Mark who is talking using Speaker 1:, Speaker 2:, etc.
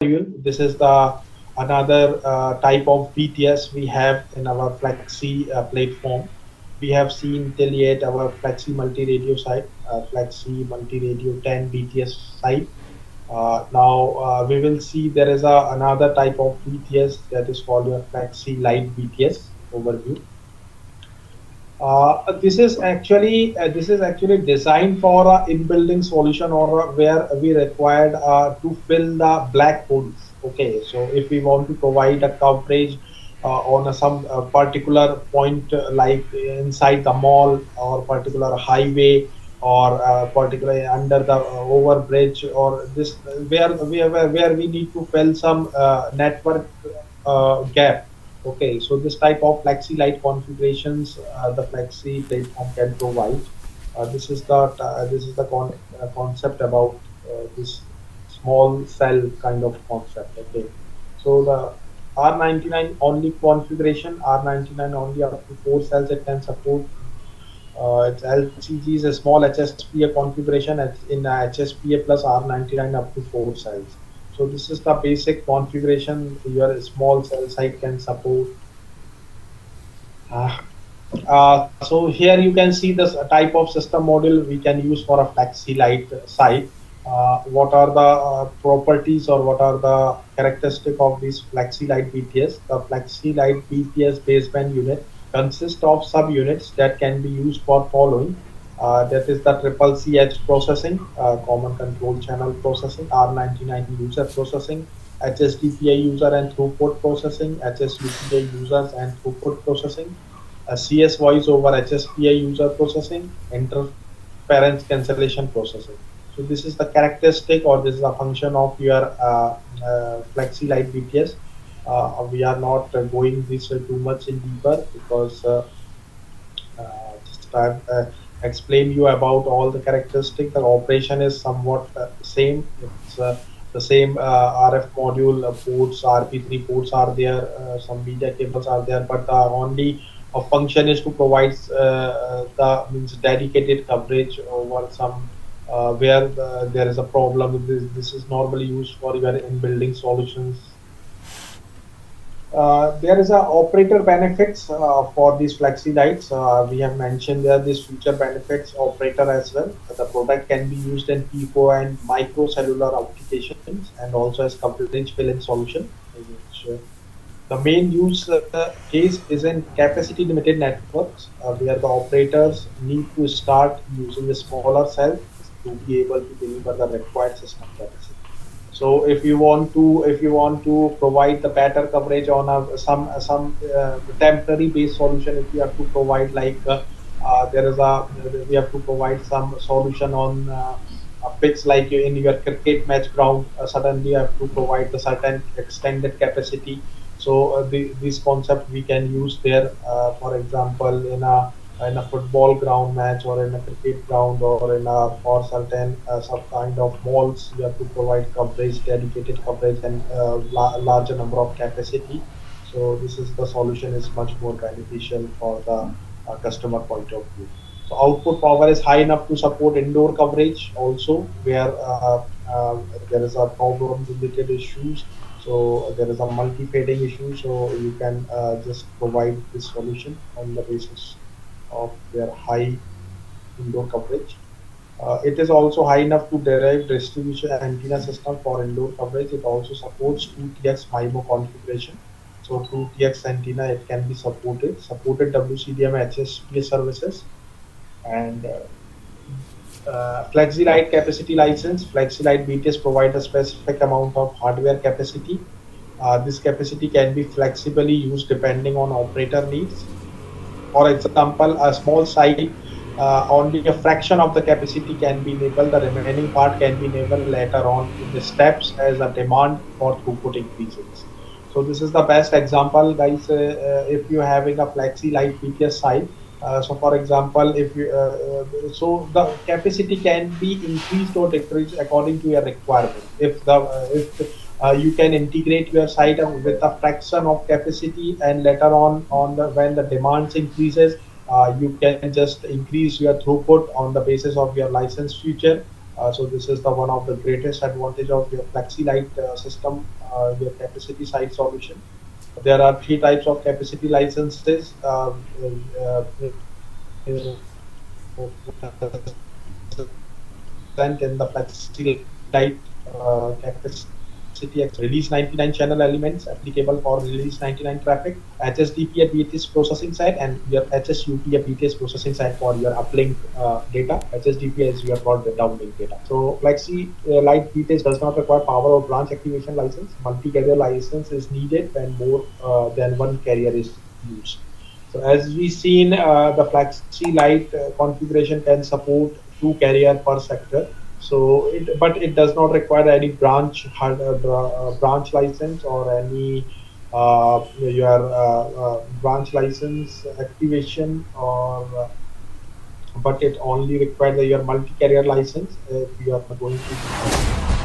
Speaker 1: module. This is the another type of BTS we have in our Flexi platform. We have seen till yet our Flexi multi-radio site, Flexi multi-radio 10 BTS site. Now we will see there is another type of BTS that is called your Flexi Lite BTS overview. This is actually designed for a in-building solution or where we required to fill the black holes. Okay, so if we want to provide a coverage on some particular point, like inside the mall or particular highway or particularly under the over bridge or this where we need to fill some network gap. Okay, so this type of Flexi Light configurations the Flexi platform can provide. This is the concept about this small cell kind of concept. Okay, so the R99 only configuration, R99 only up to 4 cells it can support. It's LCG is a small HSPA configuration in HSPA plus R99 up to 4 cells. So this is the basic configuration your small cell site can support. Uh, so here you can see this type of system module we can use for a Flexi Light site. What are the properties or what are the characteristic of this Flexi Light BTS? The Flexi Light BTS baseband unit consists of subunits that can be used for following. That is the triple CH processing, common control channel processing, R99 user processing, HSDPA user and throughput processing, HSUPA users and throughput processing, CS voice over HSPA user processing, interference cancellation processing. So this is the characteristic or this is a function of your Flexi Light BTS. We are not going this too much in deeper because just explain you about all the characteristics. The operation is somewhat same. It's the same RF module ports, RP3 ports are there, some media cables are there, but the only function is to provide the means dedicated coverage over some where there is a problem. This is normally used for your in-building solutions. There is a operator benefits for these Flexi Lights. We have mentioned there these future benefits operator as well. The product can be used in P4 and microcellular applications and also as coverage fill-in solution. Which, the main use case is in capacity limited networks where the operators need to start using the smaller cells to be able to deliver the required system capacity. So if you want to provide the better coverage on some temporary based solution, if you have to provide like there is a we have to provide some solution on a pitch like in your cricket match ground, suddenly you have to provide the certain extended capacity. So this concept we can use there. For example, in a football ground match or in a cricket ground or in a for certain some kind of malls you have to provide coverage dedicated coverage and larger number of capacity. So this is the solution is much more beneficial for the customer point of view. So output power is high enough to support indoor coverage also where there is a problem related issues. So there is a multi-fading issue. So you can just provide this solution on the basis of their high indoor coverage. It is also high enough to derive distribution antenna system for indoor coverage. It also supports 2TX MIMO configuration. So 2TX antenna it can be supported WCDM HSPA services and FlexiLite capacity license. FlexiLite BTS provide a specific amount of hardware capacity. This capacity can be flexibly used depending on operator needs. For example, a small site, only a fraction of the capacity can be enabled. The remaining part can be enabled later on in the steps as a demand for throughput increases. So this is the best example, guys. If you're having a Flexi Light BTS site, so for example, if you so the capacity can be increased or decreased according to your requirement. If you can integrate your site with a fraction of capacity and later on when the demands increases you can just increase your throughput on the basis of your license feature So this is the one of the greatest advantage of your FlexiLite system, your capacity side solution. There are three types of capacity licenses. Present in the FlexiLite capacity release 99 channel elements applicable for release 99 traffic, HSDP at BTS processing side, and your HSUP at BTS processing side for your uplink data. HSDP is your for the downlink data. So FlexiLite BTS does not require power or branch activation license. Multi-carrier license is needed when more than one carrier is used. So as we seen, the FlexiLite configuration can support two carrier per sector. But it does not require any branch license or any your branch license activation, or but it only requires your multi-carrier license if you are going to.